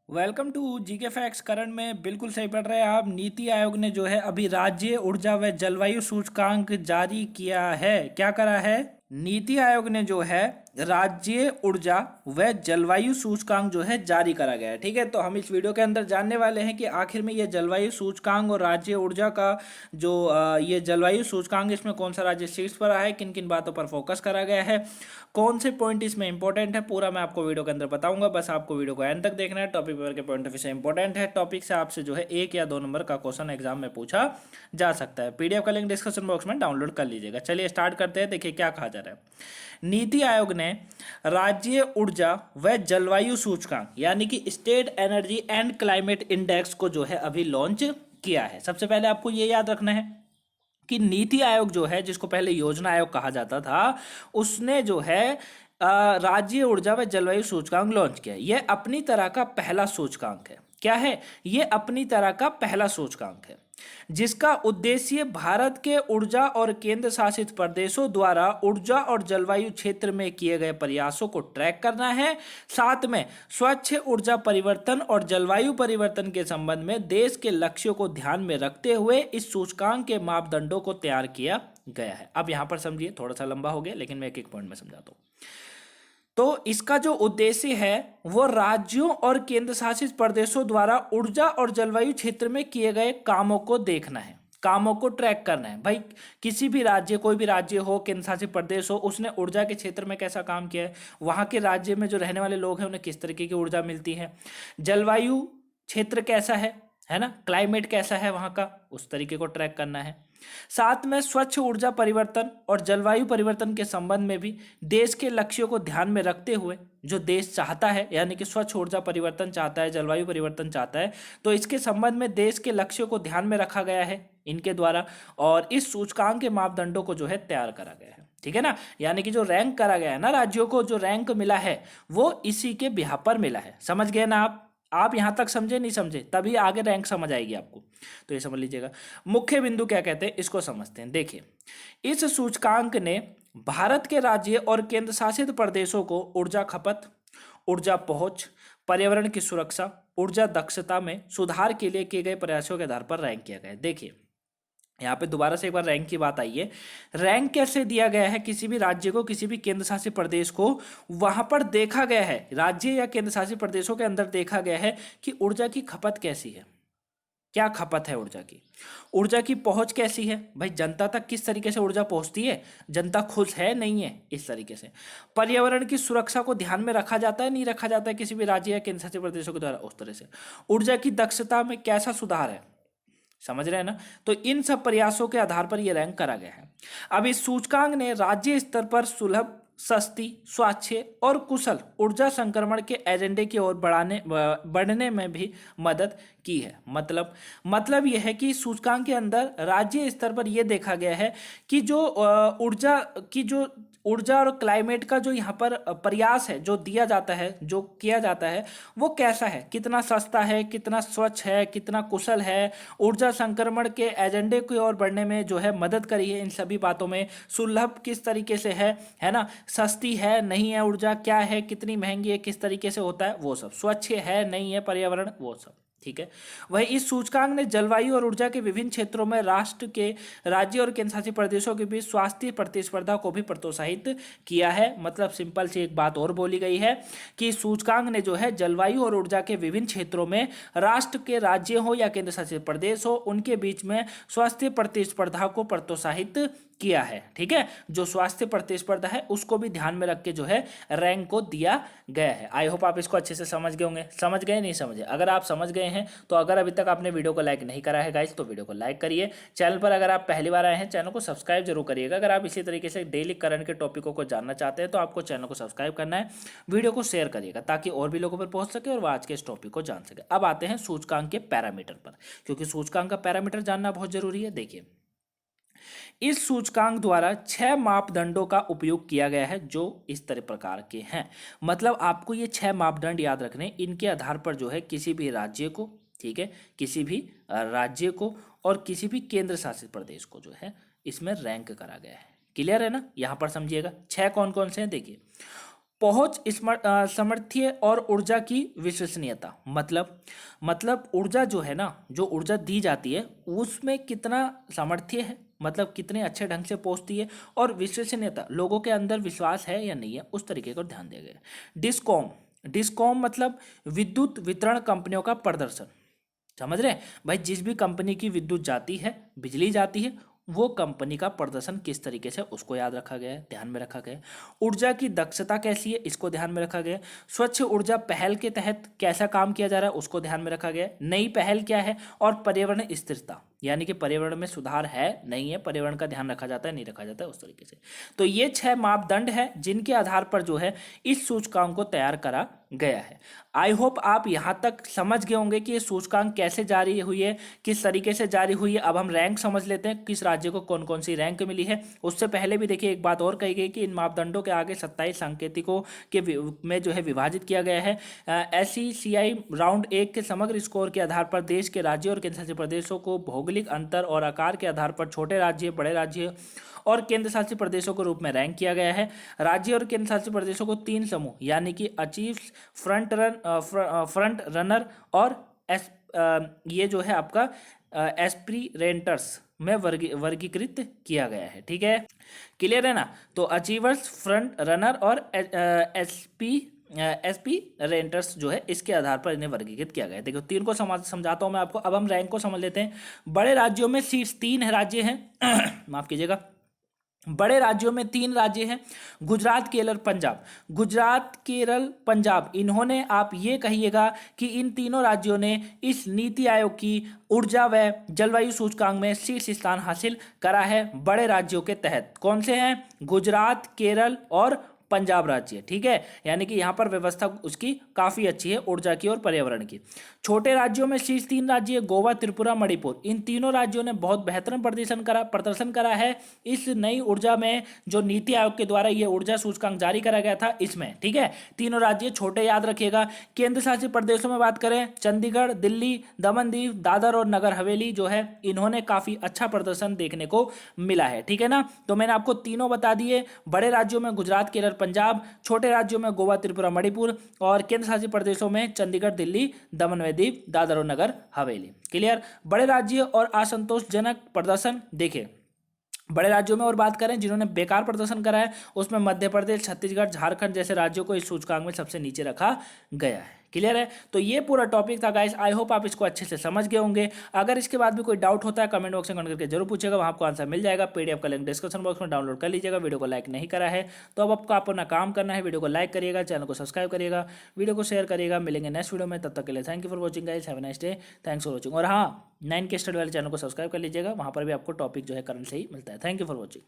Welcome to GK facts. करण में बिल्कुल सही पढ़ रहे हैं आप। नीति आयोग ने जो है अभी राज्य ऊर्जा व जलवायु सूचकांक जारी किया है। क्या करा है? नीति आयोग ने जो है राज्य ऊर्जा व जलवायु सूचकांक जो है जारी करा गया है। ठीक है, तो हम इस वीडियो के अंदर जानने वाले हैं कि आखिर में ये जलवायु सूचकांक और राज्य ऊर्जा का जो ये जलवायु सूचकांक, इसमें कौन सा राज्य शीर्ष पर आया है, किन किन बातों पर फोकस करा गया है, कौन से पॉइंट इसमें इंपॉर्टेंट है, पूरा मैं आपको वीडियो के अंदर बताऊंगा। बस आपको वीडियो को एंड तक देखना है। टॉपिक पेपर के पॉइंट ऑफ व्यू से इंपॉर्टेंट है। टॉपिक से आपसे जो है 1 या 2 नंबर का क्वेश्चन एग्जाम में पूछा जा सकता है। पीडीएफ का लिंक डिस्क्रिप्शन बॉक्स में डाउनलोड कर लीजिएगा। चलिए स्टार्ट करते हैं। देखिए क्या कहा जा रहा है। नीति आयोग ने राज्य ऊर्जा व जलवायु सूचकांक यानी कि state energy and climate index को जो है अभी लॉन्च किया है। सबसे पहले आपको ये याद रखना है कि नीति आयोग जो है, जिसको पहले योजना आयोग कहा जाता था, उसने जो है राज्य ऊर्जा व जलवायु सूचकांक लॉन्च किया। यह अपनी तरह का पहला सूचकांक है। क्या है ये? अपनी तरह का पहला सूचकांक है जिसका उद्देश्य भारत के ऊर्जा और केंद्र शासित प्रदेशों द्वारा ऊर्जा और जलवायु क्षेत्र में किए गए प्रयासों को ट्रैक करना है। साथ में स्वच्छ ऊर्जा परिवर्तन और जलवायु परिवर्तन के संबंध में देश के लक्ष्यों को ध्यान में रखते हुए इस सूचकांक के मापदंडों को तैयार किया गया है। अब यहां पर समझिए, थोड़ा सा लंबा हो गया लेकिन मैं एक एक पॉइंट में समझाता हूं। तो इसका जो उद्देश्य है वो राज्यों और केंद्र शासित प्रदेशों द्वारा ऊर्जा और जलवायु क्षेत्र में किए गए कामों को देखना है, कामों को ट्रैक करना है। भाई किसी भी राज्य, कोई भी राज्य हो, केंद्र शासित प्रदेश हो, उसने ऊर्जा के क्षेत्र में कैसा काम किया है, वहां के राज्य में जो रहने वाले लोग हैं उन्हें किस तरीके की ऊर्जा मिलती है, जलवायु क्षेत्र कैसा है ना, क्लाइमेट कैसा है वहां का, उस तरीके को ट्रैक करना है। साथ में स्वच्छ ऊर्जा परिवर्तन और जलवायु परिवर्तन के संबंध में भी देश के लक्ष्यों को ध्यान में रखते हुए जो देश चाहता है, यानी कि स्वच्छ ऊर्जा परिवर्तन चाहता है, जलवायु परिवर्तन चाहता है, तो इसके संबंध में देश के लक्ष्यों को ध्यान में रखा गया है इनके द्वारा, और इस सूचकांक के मापदंडों को जो है तैयार करा गया है। ठीक है ना, यानी कि जो रैंक करा गया है ना, राज्यों को जो रैंक मिला है वो इसी के बिहाफ पर मिला है। समझ गए ना आप यहां तक समझे? नहीं समझे? तभी आगे रैंक समझ आएगी आपको, तो ये समझ लीजिएगा। मुख्य बिंदु क्या कहते हैं इसको समझते हैं। देखिए, इस सूचकांक ने भारत के राज्य और केंद्र शासित प्रदेशों को ऊर्जा खपत, ऊर्जा पहुंच, पर्यावरण की सुरक्षा, ऊर्जा दक्षता में सुधार के लिए किए गए प्रयासों के आधार पर रैंक किया गया है। देखिए यहाँ पे दोबारा से एक बार रैंक की बात आई है। रैंक कैसे दिया गया है किसी भी राज्य को, किसी भी केंद्र शासित प्रदेश को? वहां पर देखा गया है, राज्य या केंद्र शासित प्रदेशों के अंदर देखा गया है कि ऊर्जा की खपत कैसी है, क्या खपत है ऊर्जा की, ऊर्जा की पहुंच कैसी है, भाई जनता तक किस तरीके से ऊर्जा पहुंचती है, जनता खुश है नहीं है, इस तरीके से। पर्यावरण की सुरक्षा को ध्यान में रखा जाता है नहीं रखा जाता है किसी भी राज्य या केंद्र शासित प्रदेशों के द्वारा, उस तरह से। ऊर्जा की दक्षता में कैसा सुधार है, समझ रहे हैं ना? तो इन सब प्रयासों के आधार पर यह रैंक करा गया है। अब इस सूचकांक ने राज्य स्तर पर सुलभ, सस्ती, स्वच्छ और कुशल ऊर्जा संक्रमण के एजेंडे की ओर बढ़ने में भी मदद की है। मतलब यह है कि सूचकांक के अंदर राज्य स्तर पर यह देखा गया है कि जो ऊर्जा और क्लाइमेट का जो यहाँ पर प्रयास है, जो दिया जाता है, जो किया जाता है, वो कैसा है, कितना सस्ता है, कितना स्वच्छ है, कितना कुशल है, ऊर्जा संक्रमण के एजेंडे की ओर बढ़ने में जो है मदद करी है। इन सभी बातों में सुलभ किस तरीके से है ना, सस्ती है नहीं है, ऊर्जा क्या है, कितनी महंगी है, किस तरीके से होता है, वो सब, स्वच्छ है नहीं है पर्यावरण, वो सब। ठीक है। वही इस सूचकांक ने जलवायु और ऊर्जा के विभिन्न क्षेत्रों में राष्ट्र के, राज्य और केंद्र शासित प्रदेशों के बीच स्वास्थ्य प्रतिस्पर्धा को भी प्रोत्साहित किया है। मतलब सिंपल सी एक बात और बोली गई है कि सूचकांक ने जो है जलवायु और ऊर्जा के विभिन्न क्षेत्रों में राष्ट्र के, राज्य हो या केंद्र शासित प्रदेश हो, उनके बीच में स्वास्थ्य प्रतिस्पर्धा को प्रोत्साहित किया है। ठीक है, जो स्वास्थ्य प्रतिस्पर्धा है उसको भी ध्यान में रख के जो है रैंक को दिया गया है। आई होप आप इसको अच्छे से समझ गए होंगे। समझ गए नहीं समझे? अगर आप समझ गए हैं तो अगर अभी तक आपने वीडियो को लाइक नहीं करा है गाइस तो वीडियो को लाइक करिए। चैनल पर अगर आप पहली बार आए हैं चैनल को सब्सक्राइब जरूर करिएगा। अगर आप इसी तरीके से डेली करंट के टॉपिकों को जानना चाहते हैं तो आपको चैनल को सब्सक्राइब करना है, वीडियो को शेयर करिएगा ताकि और भी लोगों पर पहुंच सके और वो आज के इस टॉपिक को जान सके। अब आते हैं सूचकांक के पैरामीटर पर, क्योंकि सूचकांक का पैरामीटर जानना बहुत जरूरी है। देखिए, इस सूचकांक द्वारा 6 मापदंडों का उपयोग किया गया है जो इस तरह प्रकार के हैं। मतलब आपको ये 6 मापदंड याद रखने, इनके आधार पर जो है किसी भी राज्य को, ठीक है, किसी भी राज्य को और किसी भी केंद्र शासित प्रदेश को जो है इसमें रैंक करा गया है। क्लियर है ना? यहां पर समझिएगा 6 कौन कौन से हैं। देखिए, पहुंच, सामर्थ्य और ऊर्जा की विश्वसनीयता। मतलब ऊर्जा जो है ना, जो ऊर्जा दी जाती है उसमें कितना सामर्थ्य है, मतलब कितने अच्छे ढंग से पहुंचती है, और विश्वसनीयता, लोगों के अंदर विश्वास है या नहीं है, उस तरीके को ध्यान दिया गया है। डिस्कॉम, डिस्कॉम मतलब विद्युत वितरण कंपनियों का प्रदर्शन। समझ रहे हैं भाई, जिस भी कंपनी की विद्युत जाती है, बिजली जाती है, वो कंपनी का प्रदर्शन किस तरीके से, उसको याद रखा गया है, ध्यान में रखा गया है। ऊर्जा की दक्षता कैसी है, इसको ध्यान में रखा गया है। स्वच्छ ऊर्जा पहल के तहत कैसा काम किया जा रहा है, उसको ध्यान में रखा गया है। नई पहल क्या है, और पर्यावरण स्थिरता, यानी कि पर्यावरण में सुधार है नहीं है, पर्यावरण का ध्यान रखा जाता है नहीं रखा जाता है, उस तरीके से। तो ये 6 मापदंड है जिनके आधार पर जो है इस सूचकांक को तैयार करा गया है। आई होप आप यहाँ तक समझ गए होंगे कि ये सूचकांक कैसे जारी हुई है, किस तरीके से जारी हुई है। अब हम रैंक समझ लेते हैं, किस राज्य को कौन कौन सी रैंक मिली है। उससे पहले भी देखिए एक बात और कही गई कि इन मापदंडों के आगे 27 सांकेतिकों के में जो है विभाजित किया गया है। SECI राउंड 1 के समग्र स्कोर के आधार पर देश के राज्यों और केंद्र शासित प्रदेशों को भौगोलिक अंतर और आकार के आधार पर छोटे राज्य, बड़े राज्य और केंद्र शासित प्रदेशों के रूप में रैंक किया गया है। राज्य और केंद्र शासित प्रदेशों को 3 समूह, यानी कि अचीव्स, फ्रंट रनर और ये जो है आपका एस्पिरेंटर्स में वर्गीकृत किया गया है। ठीक है, क्लियर है ना। तो अचीवर्स, फ्रंट रनर और एस्पिरेंटर्स जो है इसके आधार पर इन्हें वर्गीकृत किया गया है। देखो 3 को समझाता हूं मैं आपको। अब हम रैंक को समझ लेते हैं। बड़े राज्यों में शीर्ष 3 राज्य हैं माफ कीजिएगा, बड़े राज्यों में 3 राज्य हैं, गुजरात, केरल, पंजाब। गुजरात, केरल, पंजाब, इन्होंने, आप ये कहिएगा कि इन तीनों राज्यों ने इस नीति आयोग की ऊर्जा व जलवायु सूचकांक में शीर्ष स्थान हासिल करा है। बड़े राज्यों के तहत कौन से हैं, गुजरात, केरल और पंजाब राज्य। ठीक है, यानी कि यहाँ पर व्यवस्था उसकी काफी अच्छी है ऊर्जा की और पर्यावरण की। छोटे राज्यों में शीर्ष 3 राज्य, गोवा, त्रिपुरा, मणिपुर। इन तीनों राज्यों ने बहुत बेहतरीन प्रदर्शन करा है इस नई ऊर्जा में, जो नीति आयोग के द्वारा ये ऊर्जा सूचकांक जारी करा गया था इसमें। ठीक है, तीनों राज्य छोटे याद रखिएगा। केंद्र शासित प्रदेशों में बात करें, चंडीगढ़, दिल्ली, दमन दीव, दादर और नगर हवेली जो है, इन्होंने काफी अच्छा प्रदर्शन देखने को मिला है। ठीक है ना, तो मैंने आपको तीनों बता दिए। बड़े राज्यों में गुजरात, केरल, पंजाब, छोटे राज्यों में गोवा, त्रिपुरा, मणिपुर और केंद्र शासित प्रदेशों में चंडीगढ़, दिल्ली, दमन व दीव, दादर और नगर हवेली। क्लियर। बड़े राज्य और असंतोषजनक प्रदर्शन देखें, बड़े राज्यों में और बात करें जिन्होंने बेकार प्रदर्शन करा है, उसमें मध्य प्रदेश, छत्तीसगढ़, झारखंड जैसे राज्यों को इस सूचकांक में सबसे नीचे रखा गया है। क्लियर है, तो ये पूरा टॉपिक था गाइस। आई होप आप इसको अच्छे से समझ गए होंगे। अगर इसके बाद भी कोई डाउट होता है कमेंट बॉक्स में कमेंट करके जरूर पूछेगा, वहाँ आपको आंसर मिल जाएगा। PDF का लिंक डिस्क्रिप्शन बॉक्स में डाउनलोड कर लीजिएगा। वीडियो को लाइक नहीं करा है तो अब आपको अपना काम करना है, वीडियो को लाइक करिएगा, चैनल को सब्सक्राइब करिएगा, वीडियो को शेयर करिएगा। मिलेंगे नेक्स्ट वीडियो में, तब तक के लिए thank you for watching guys, have a nice day, thanks for watching. और हाँ, 9K स्टडी वाले चैनल को सब्सक्राइब कर लीजिएगा, वहाँ पर भी आपको टॉपिक जो है करंट से ही मिलता है। Thank you for watching.